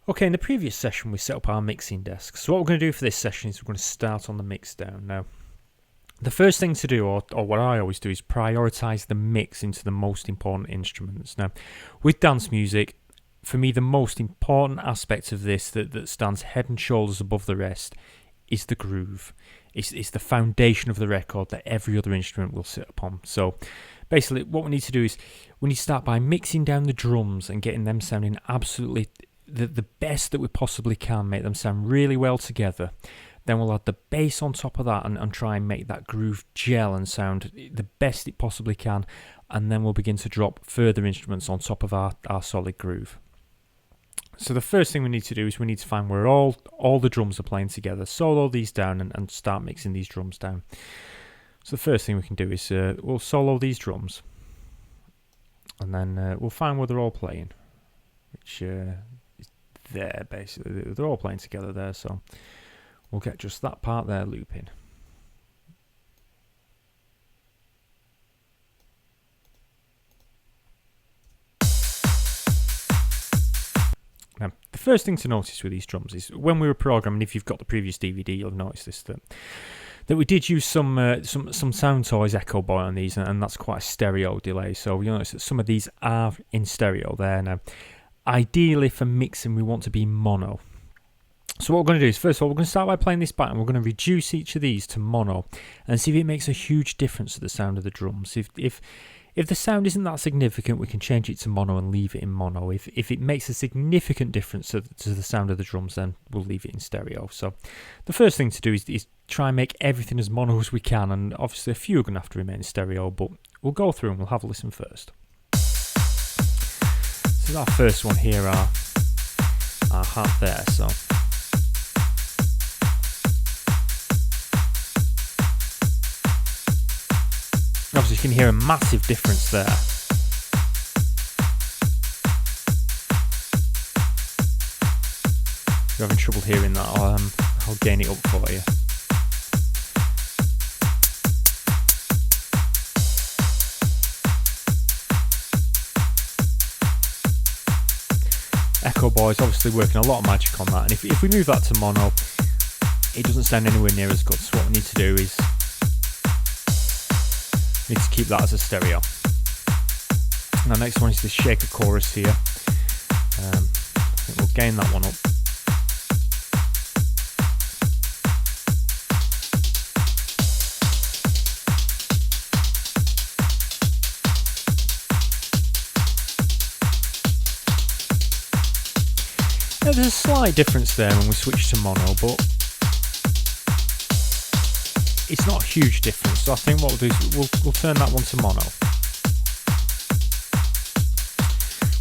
Okay, in the previous session we set up our mixing desk. So what we're going to do for this session is we're going to start on the mix down. Now, the first thing to do, or what I always do, is prioritise the mix into the most important instruments. Now, with dance music, for me the most important aspect of this that stands head and shoulders above the rest is the groove. It's the foundation of the record that every other instrument will sit upon. So basically what we need to do is we need to start by mixing down the drums and getting them sounding absolutely the best that we possibly can, make them sound really well together. Then we'll add the bass on top of that and try and make that groove gel and sound the best it possibly can, and then we'll begin to drop further instruments on top of our solid groove. So the first thing we need to do is we need to find where all the drums are playing together, solo these down and start mixing these drums down. So the first thing we can do is we'll solo these drums, and then we'll find where they're all playing, which there basically they're all playing together there, so we'll get just that part there looping. Now, the first thing to notice with these drums is when we were programming, if you've got the previous DVD, you'll have noticed this, that we did use some Sound Toys Echo Boy on these, and that's quite a stereo delay, so you'll notice that some of these are in stereo there. Now, ideally for mixing we want to be mono. So what we're going to do is, first of all, we're going to start by playing this back, and we're going to reduce each of these to mono and see if it makes a huge difference to the sound of the drums. If the sound isn't that significant, we can change it to mono and leave it in mono. If it makes a significant difference to the sound of the drums, then we'll leave it in stereo. So the first thing to do is try and make everything as mono as we can, and obviously a few are going to have to remain stereo, but we'll go through and we'll have a listen first. So our first one here, our hat there, so obviously you can hear a massive difference there. If you're having trouble hearing that, I'll gain it up for you. Echo Boy is obviously working a lot of magic on that, and if we move that to mono, it doesn't sound anywhere near as good. So what we need to do is we need to keep that as a stereo. And the next one is the shaker chorus here. I think we'll gain that one up. Now, there's a slight difference there when we switch to mono, but it's not a huge difference. So I think what we'll do is we'll turn that one to mono.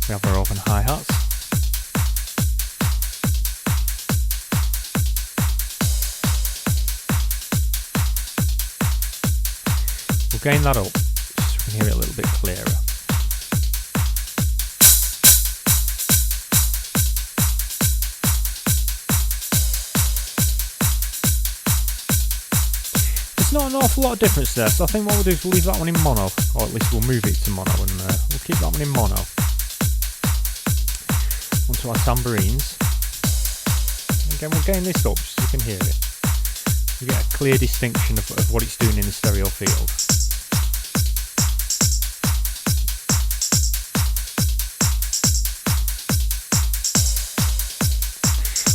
We have our open hi-hats. We'll gain that up so we can hear it a little bit clearer. Not an awful lot of difference there, so I think what we'll do is we'll leave that one in mono, or at least we'll move it to mono, and we'll keep that one in mono. Onto our tambourines. Again, we'll gain this up so you can hear it. You get a clear distinction of what it's doing in the stereo field.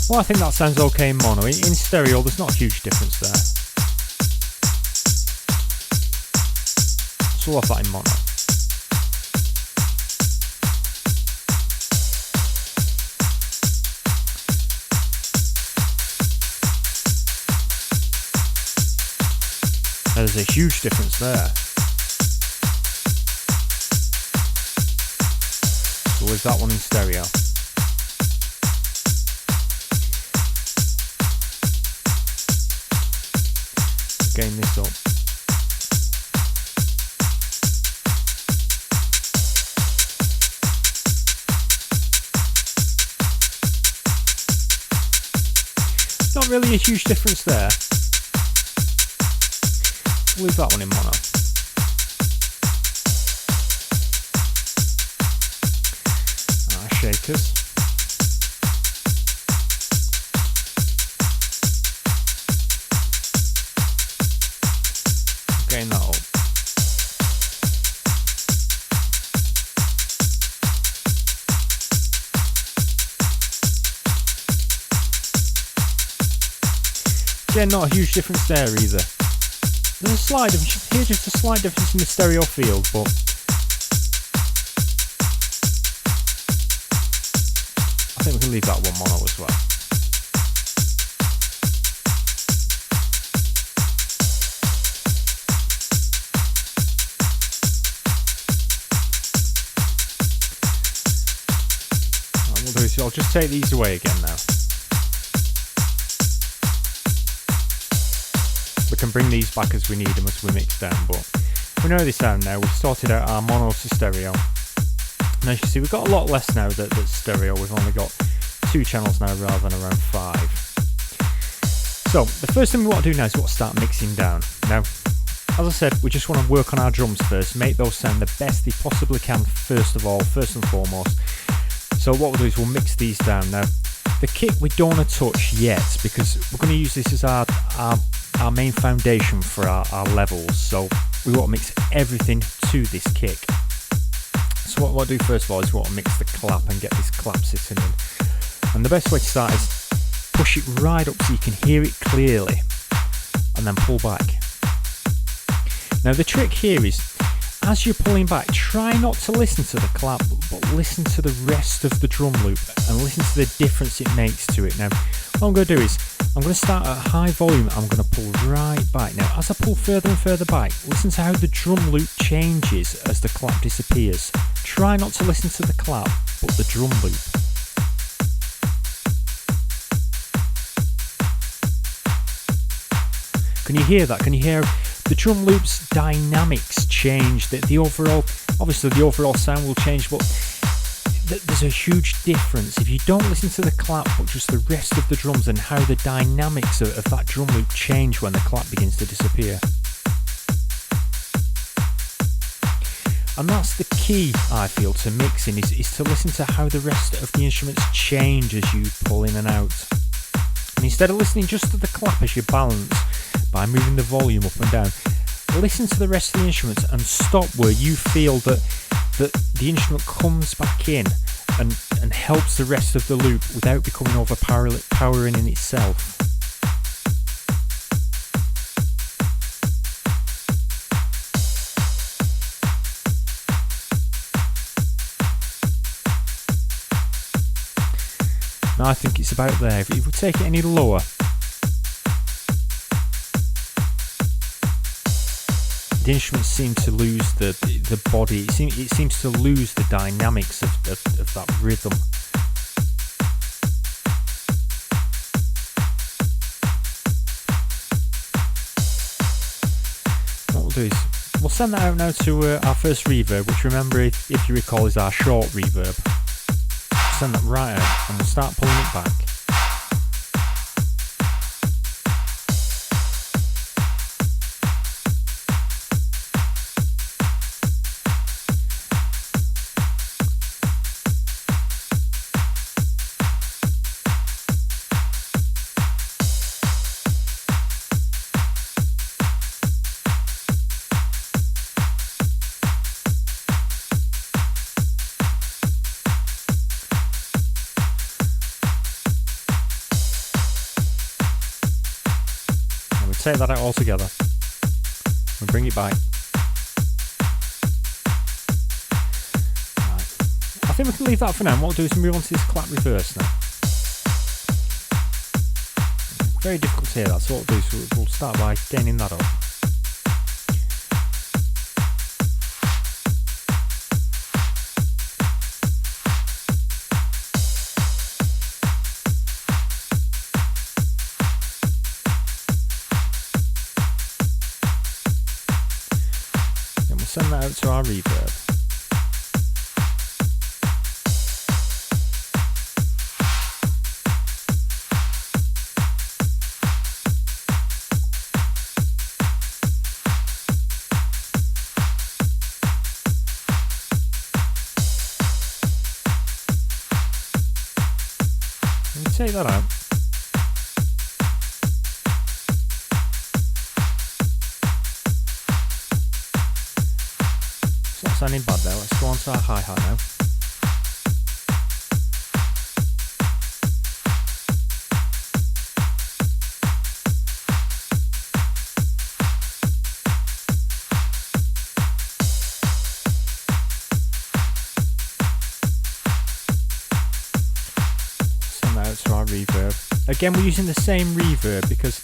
Well, I think that sounds okay in mono. In stereo, there's not a huge difference there. So we'll have that in mono. There's a huge difference there. So we'll leave that one in stereo. Gain this up. Not really a huge difference there. We'll leave that one in mono. Our shakers. Again, not a huge difference there either. There's a slight difference, here's just a slight difference in the stereo field, but I think we can leave that one mono as well. What we'll do is I'll just take these away again now. We can bring these back as we need them as we mix down, but we know they sound now. We've sorted out our mono to stereo. And as you see, we've got a lot less now that's stereo. We've only got 2 channels now rather than around 5. So the first thing we want to do now is we want to start mixing down. Now, as I said, we just want to work on our drums first, make those sound the best they possibly can first and foremost. So what we'll do is we'll mix these down. Now, the kick we don't want to touch yet because we're going to use this as our main foundation for our levels. So we want to mix everything to this kick. So what we'll do first of all is we want to mix the clap and get this clap sitting in. And the best way to start is push it right up so you can hear it clearly and then pull back. Now the trick here is, as you're pulling back, try not to listen to the clap, but listen to the rest of the drum loop and listen to the difference it makes to it. Now, what I'm going to do is, I'm going to start at high volume, I'm going to pull right back. Now, as I pull further and further back, listen to how the drum loop changes as the clap disappears. Try not to listen to the clap, but the drum loop. Can you hear that? Can you hear the drum loop's dynamics change? That the overall, obviously the overall sound will change, but there's a huge difference if you don't listen to the clap but just the rest of the drums and how the dynamics of that drum loop change when the clap begins to disappear. And that's the key, I feel, to mixing is to listen to how the rest of the instruments change as you pull in and out. And instead of listening just to the clap as you balance by moving the volume up and down, listen to the rest of the instruments and stop where you feel that the instrument comes back in and helps the rest of the loop without becoming overpowering in itself. Now I think it's about there. If we take it any lower, the instruments seem to lose the body. It seems to lose the dynamics of that rhythm. What we'll do is we'll send that out now to our first reverb, which, remember, if you recall, is our short reverb. Send that right out and we'll start pulling it back. Take that out all together and bring it back. Right. I think we can leave that for now. And what we'll do is move on to this clap reverse now. Very difficult to hear that, so what we'll do is we'll start by gaining that up. Send that out to our reverb. And take that out. Sounding bad there. Let's go on to our hi-hat now. out to our reverb. Again, we're using the same reverb because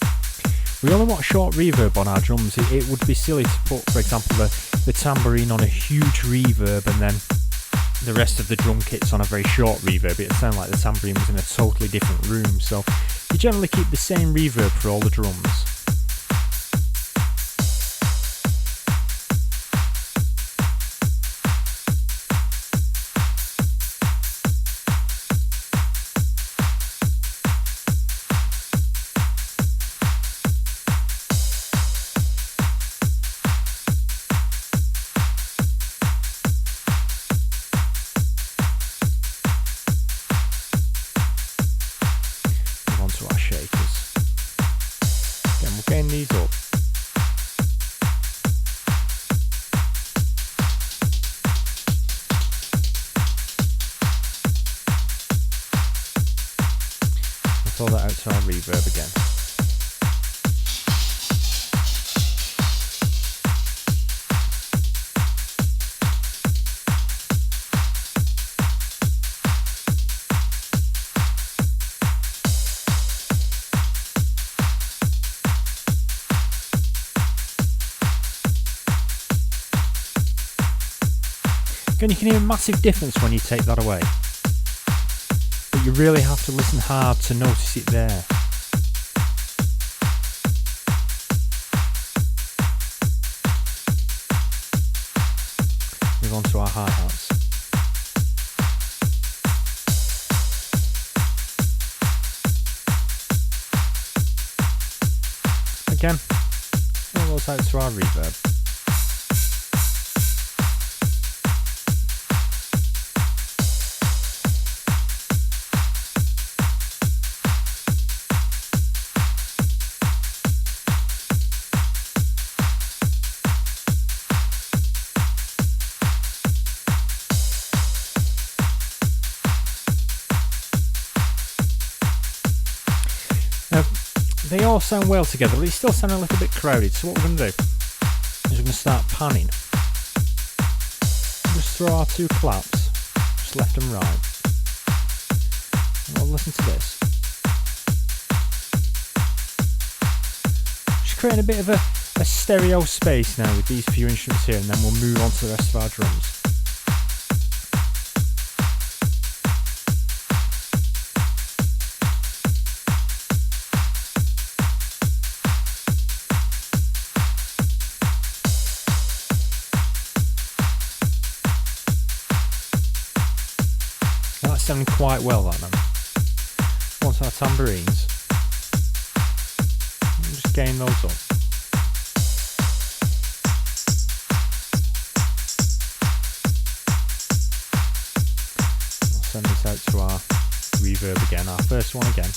we only want short reverb on our drums. It would be silly to put, for example, the tambourine on a huge reverb and then the rest of the drum kit's on a very short reverb. It sounded like the tambourine was in a totally different room. So you generally keep the same reverb for all the drums. These up. Throw that out to our reverb again. Again, you can hear a massive difference when you take that away. But you really have to listen hard to notice it there. Move on to our hi-hats. Again, all those out to our reverb. They all sound well together, but they still sound a little bit crowded. So what we're going to do is we're going to start panning. Just throw our two claps, just left and right. And we'll listen to this. Just creating a bit of a stereo space now with these few instruments here, and then we'll move on to the rest of our drums. Sounding quite well, that now. Once our tambourines, we'll just gain those up. I'll send this out to our reverb again, our first one again.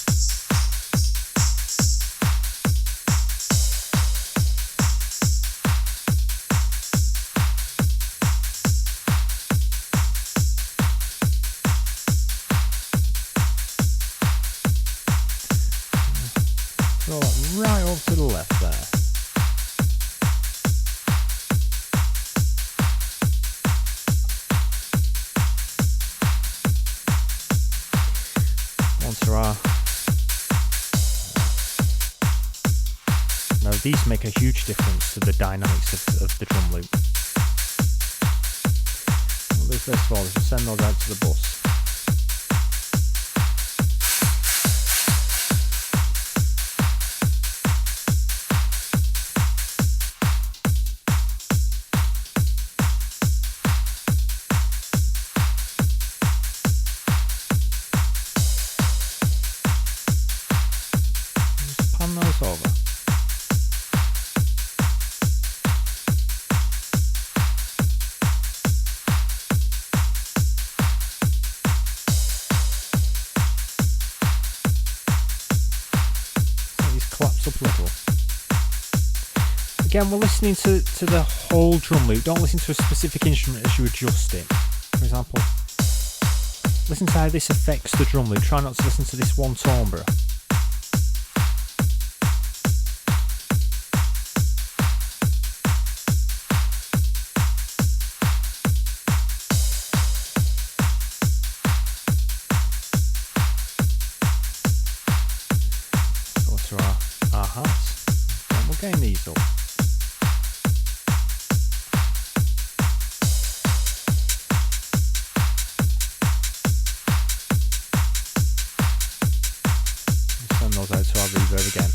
Throw that right over to the left there. Onto our... Now these make a huge difference to the dynamics of the drum loop. We'll do first of all, we'll send those out to the bus. Those over. So these claps up a little. Again, we're listening to the whole drum loop. Don't listen to a specific instrument as you adjust it. For example, listen to how this affects the drum loop. Try not to listen to this one timbre. getting these up. Send those out to our reverb again.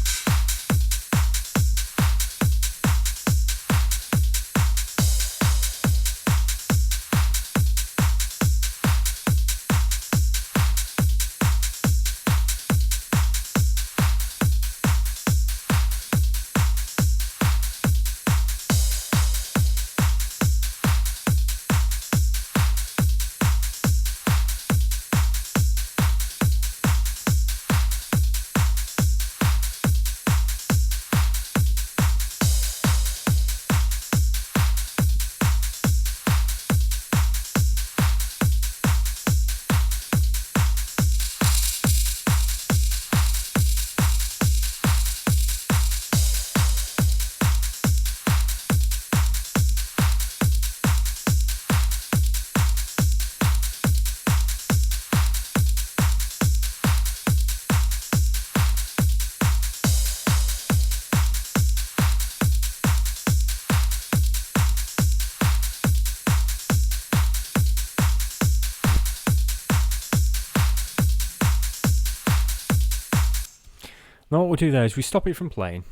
Now what we'll do there is we stop it from playing.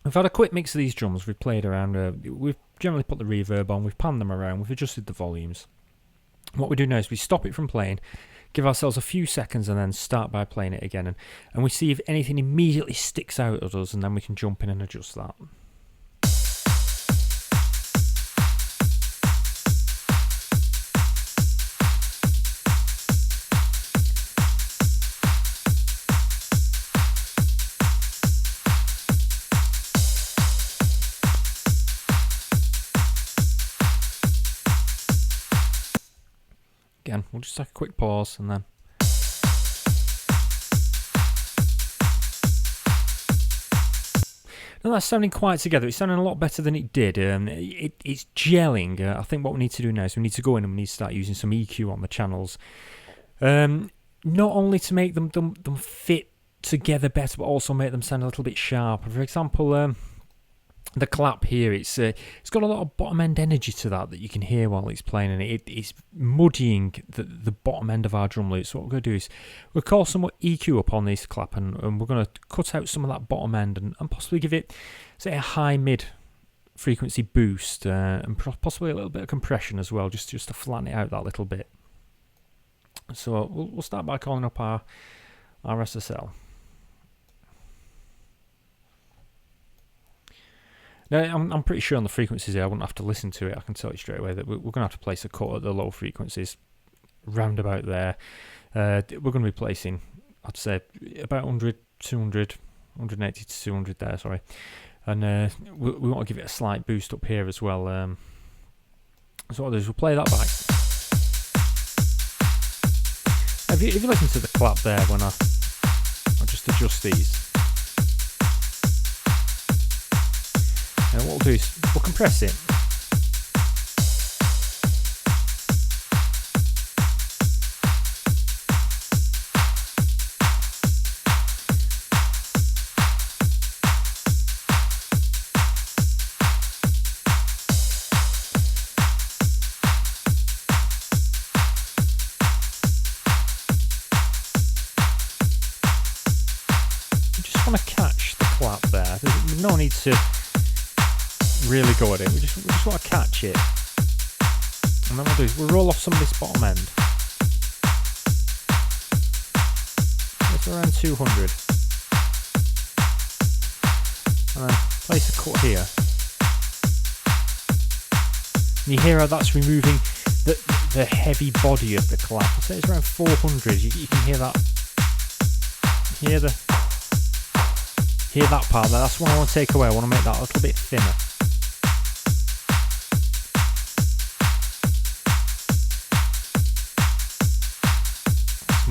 We've had a quick mix of these drums, we've played around, we've generally put the reverb on, we've panned them around, we've adjusted the volumes. What we do now is we stop it from playing, give ourselves a few seconds and then start by playing it again. And we see if anything immediately sticks out at us, and then we can jump in and adjust that. Again, we'll just take a quick pause and then. Now that's sounding quite together. It's sounding a lot better than it did. It's gelling. I think what we need to do now is we need to go in and we need to start using some EQ on the channels. Not only to make them fit together better, but also make them sound a little bit sharper. For example, the clap here, it's got a lot of bottom end energy to that you can hear while it's playing, and it's muddying the bottom end of our drum loop. So what we're going to do is we'll call some EQ up on this clap, and we're going to cut out some of that bottom end and possibly give it, say, a high mid frequency boost, and possibly a little bit of compression as well, just to flatten it out that little bit. So we'll start by calling up our SSL. Now, I'm pretty sure on the frequencies here I wouldn't have to listen to it. I can tell you straight away that we're going to have to place a cut at the low frequencies, round about there. We're going to be placing, I'd say, about 100, 200, 180 to 200 there, sorry. And we want to give it a slight boost up here as well. So what I'll do is we'll play that back. If you listen to the clap there when I'll just adjust these. And what we'll do is we'll compress it. You just want to catch the clap there. There's no need to really go at it. We just want to catch it, and then what we'll do is we'll roll off some of this bottom end. It's around 200, and then place a cut here. And you hear how that's removing the heavy body of the clap. I'd say it's around 400. You can hear that. Hear that part there. That's what I want to take away. I want to make that a little bit thinner.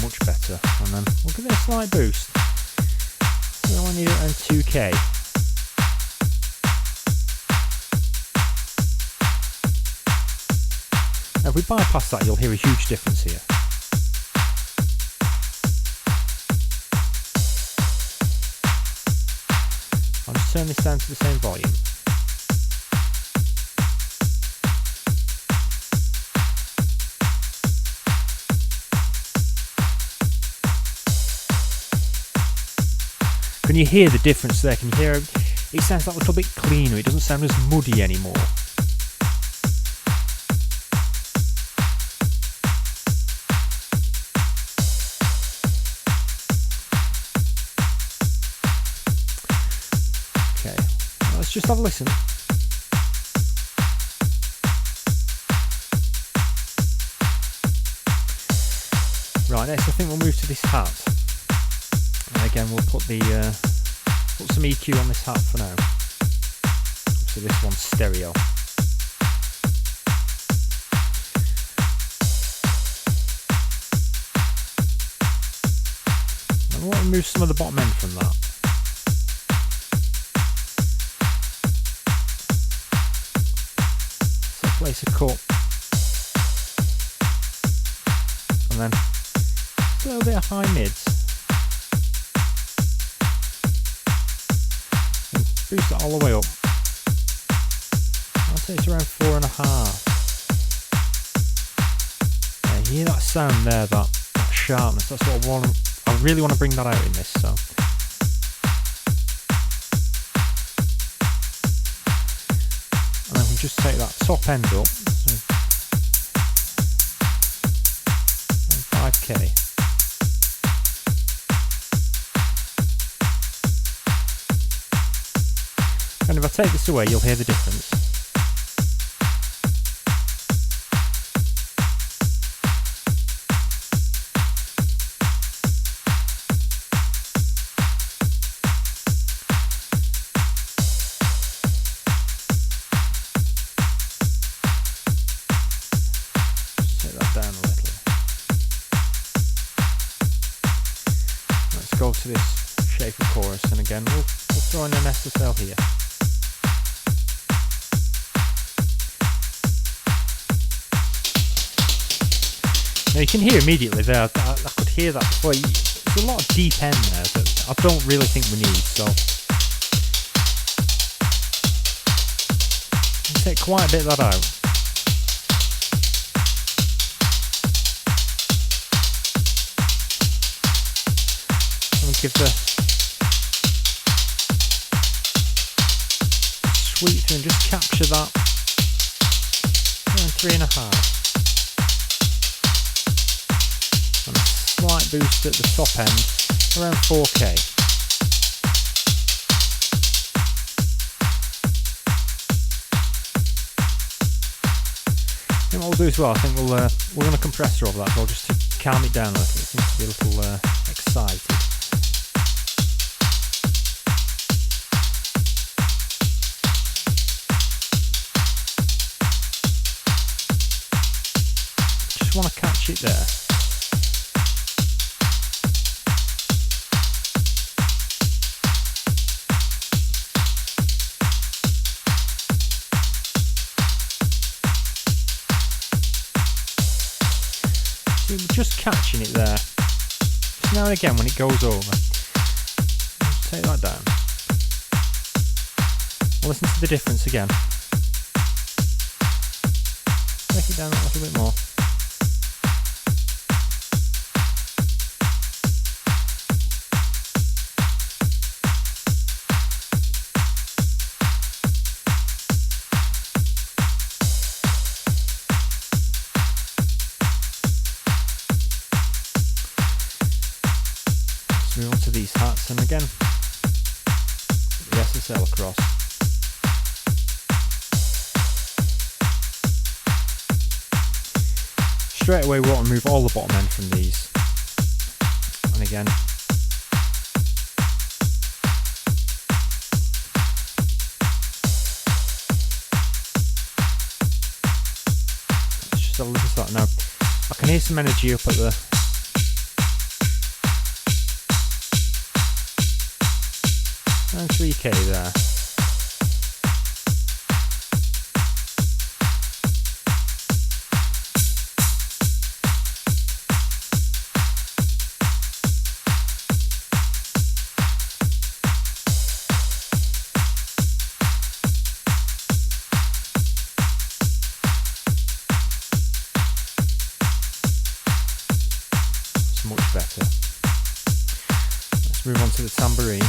Much better, and then we'll give it a slight boost. So I need it around 2K. Now if we bypass that, you'll hear a huge difference here. I'll just turn this down to the same volume. Can you hear the difference there? Can you hear it sounds like a little bit cleaner, it doesn't sound as muddy anymore. Okay, let's just have a listen. Right, next I think we'll move to this hat. And again we'll put put some EQ on this hat for now. So this one's stereo. And I want to remove some of the bottom end from that. So place a cut. And then a little bit of high mids. Boost it all the way up. I'd say it's around 4.5. Yeah, you hear that sound there, that sharpness. That's what I want. I really want to bring that out in this. So, and then we just take that top end up. So 5k. And if I take this away, you'll hear the difference. Just take that down a little. Let's go to this shaker chorus, and again, we'll throw in an SSL here. Now you can hear immediately there, I could hear that before. There's a lot of deep end there that I don't really think we need, so I'll take quite a bit of that out. And give the sweep through and just capture that around 3.5. And a slight boost at the top end, around 4k. And what we'll do as well, I think we're going to compressor over that as well, just to calm it down a little. It seems to be a little excited. Just want to catch it there. Just catching it there. Just now and again when it goes over. Just take that down. Listen to the difference again. Take it down a little bit more. Move on to these hats, and again the SSL across. Straight away we want to remove all the bottom end from these, and again let's just have a listen to that now. I can hear some energy up at the and 3k there. Move on to the tambourine.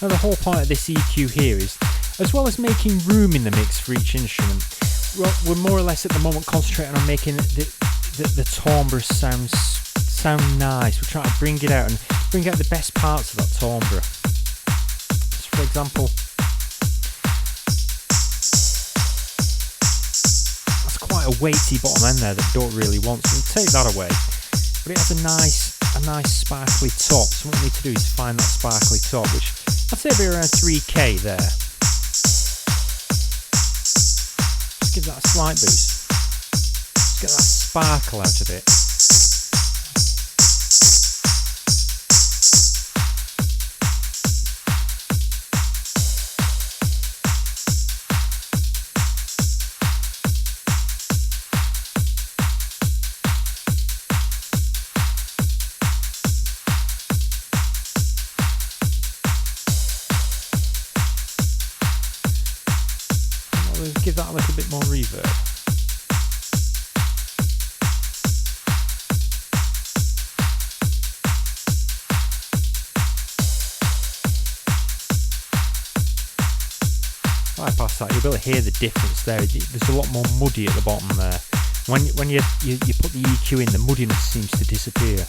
Now the whole point of this EQ here is, as well as making room in the mix for each instrument, we're more or less at the moment concentrating on making the timbre sound nice. We're trying to bring it out and bring out the best parts of that timbre. So for example, that's quite a weighty bottom end there that we don't really want, so we'll take that away. But it has a nice sparkly top, so what we need to do is find that sparkly top, which I'd say it'll be around 3k there. Just give that a slight boost. Just get that sparkle out of it. Give that a little bit more reverb. Bypass that, you'll be able to hear the difference there. There's a lot more muddy at the bottom there. When you put the EQ in, the muddiness seems to disappear.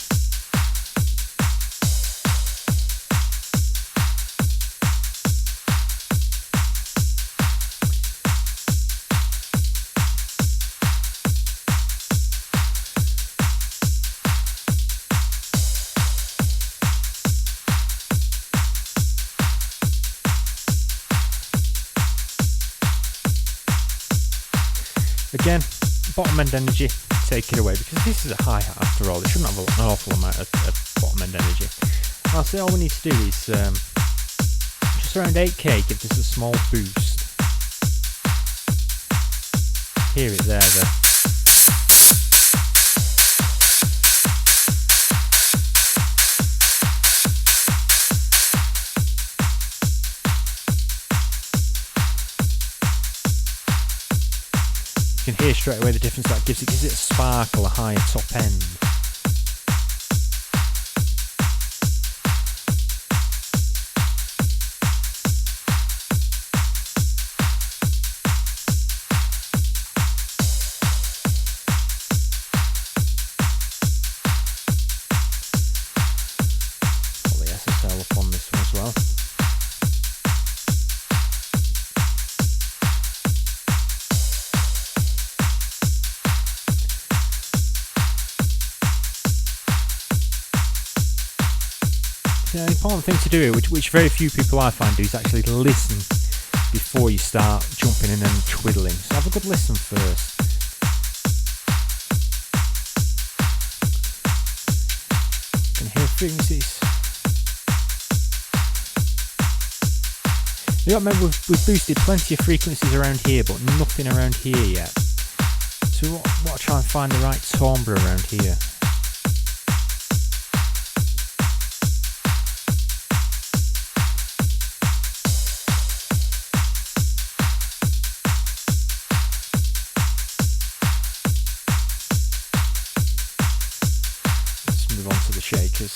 Again, bottom end energy, take it away, because this is a hi-hat after all. It shouldn't have an awful amount of bottom end energy. I'll say all we need to do is just around 8k, give this a small boost. Hear it there. You can hear straight away the difference that gives. It gives it a sparkle, a higher top end. Put the SSL up on this one as well. The important thing to do here, which very few people I find do, is actually listen before you start jumping in and twiddling. So have a good listen first. You can hear frequencies. You got to remember we've boosted plenty of frequencies around here, but nothing around here yet. So what I try and find the right timbre around here. Shakers.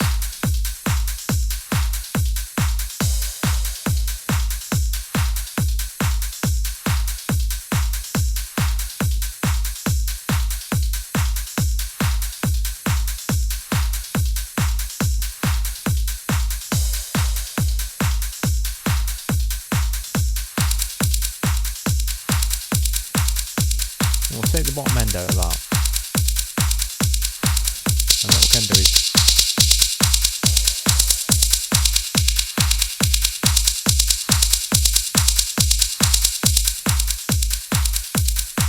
We'll take the bottom end out of that. And what we can do is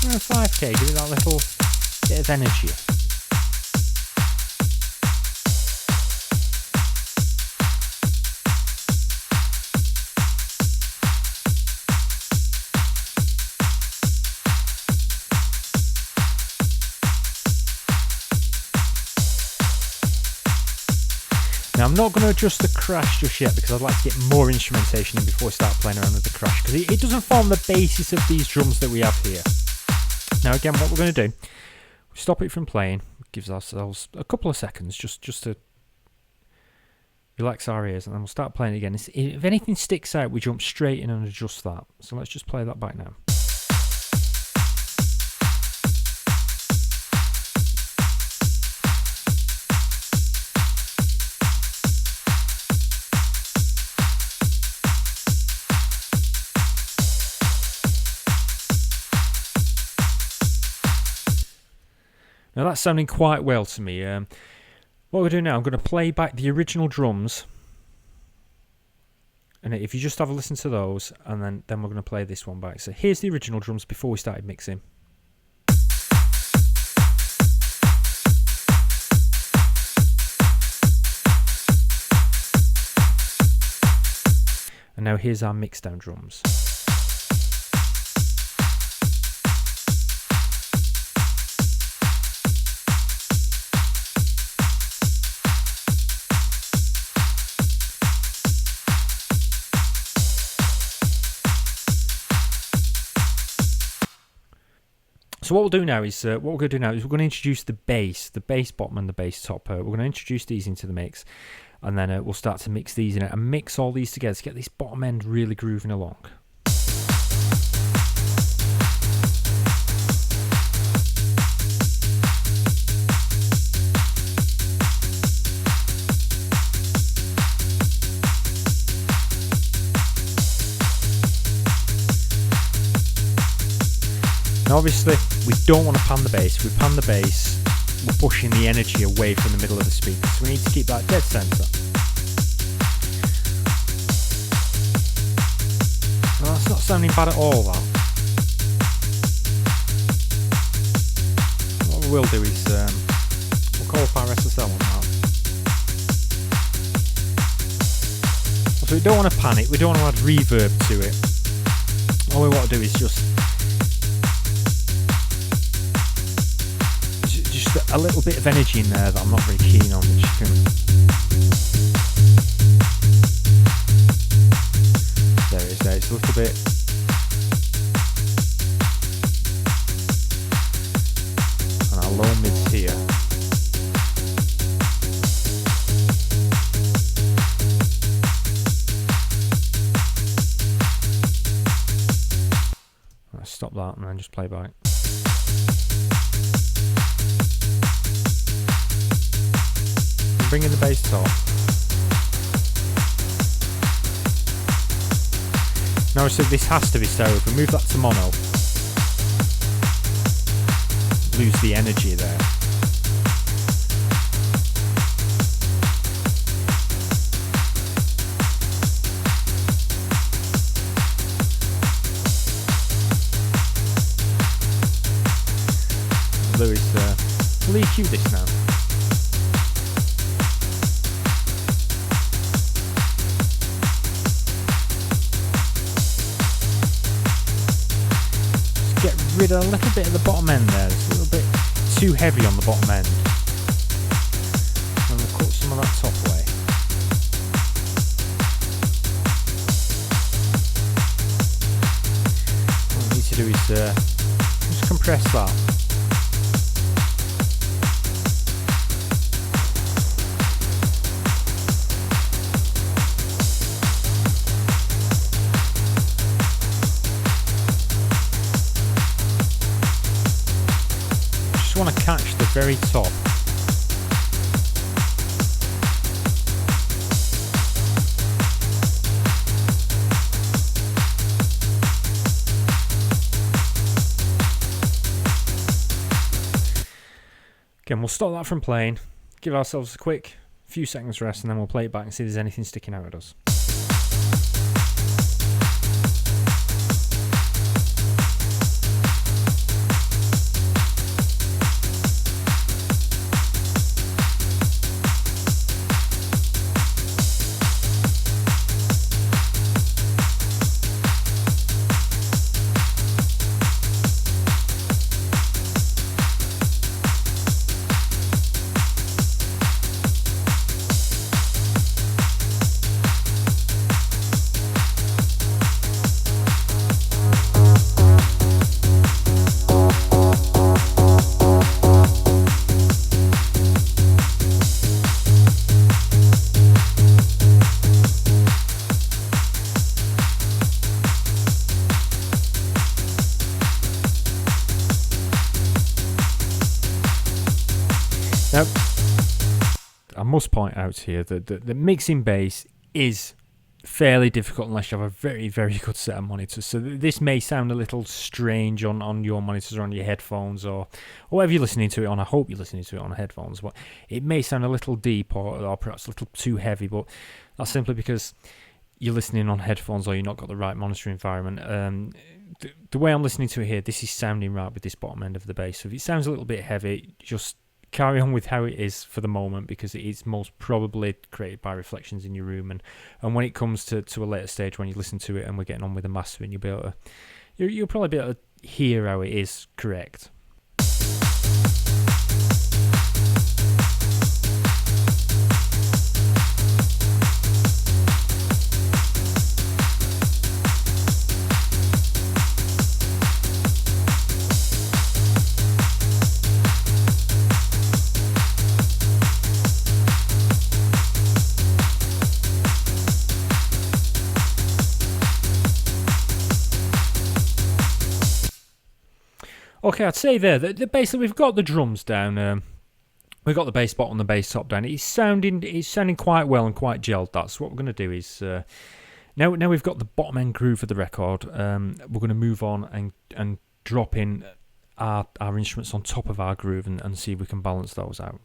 around 5k, give it that little bit of energy. Now I'm not going to adjust the crash just yet, because I'd like to get more instrumentation in before I start playing around with the crash, because it doesn't form the basis of these drums that we have here. Now again, what we're going to do, stop it from playing, gives ourselves a couple of seconds just to relax our ears, and then we'll start playing again. If anything sticks out, we jump straight in and adjust that. So let's just play that back now. Now that's sounding quite well to me. What we're doing now, I'm going to play back the original drums. And if you just have a listen to those, and then we're going to play this one back. So here's the original drums before we started mixing. And now here's our mixdown drums. So what we'll do now is we're going to introduce the bass bottom and the bass top. We're going to introduce these into the mix, and then we'll start to mix these in it and mix all these together to get this bottom end really grooving along. Now obviously we don't want to pan the bass. If we pan the bass, we're pushing the energy away from the middle of the speaker, so we need to keep that dead centre. Well, that's not sounding bad at all, that. What we will do is we'll call up our SSL on that. So we don't want to pan it, we don't want to add reverb to it. All we want to do is just a little bit of energy in there that I'm not very keen on, which you can... There it is, there. It's a little bit... And our low mids here. Let's stop that and then just play back. Bring in the bass top. Now so this has to be stereo. If we move that to mono, lose the energy there. Lewis, we'll EQ this now. Rid of a little bit of the bottom end there. It's a little bit too heavy on the bottom end. And we'll cut some of that top away. What we need to do is just compress that. Want to catch the very top. Again, we'll stop that from playing, give ourselves a quick few seconds rest, and then we'll play it back and see if there's anything sticking out at us. Now, I must point out here that the mixing bass is fairly difficult unless you have a very, very good set of monitors. So this may sound a little strange on your monitors or on your headphones or whatever you're listening to it on. I hope you're listening to it on headphones, but it may sound a little deep or perhaps a little too heavy, but that's simply because you're listening on headphones or you've not got the right monitor environment. The way I'm listening to it here, this is sounding right with this bottom end of the bass. So if it sounds a little bit heavy, just carry on with how it is for the moment, because it is most probably created by reflections in your room, and when it comes to a later stage when you listen to it and we're getting on with the mastering, you'll probably be able to hear how it is correct. Okay, I'd say there that basically we've got the drums down. We've got the bass bottom, the bass top down. It's sounding quite well and quite gelled. That's what we're going to do. Is now we've got the bottom end groove of the record. We're going to move on and drop in our instruments on top of our groove and see if we can balance those out.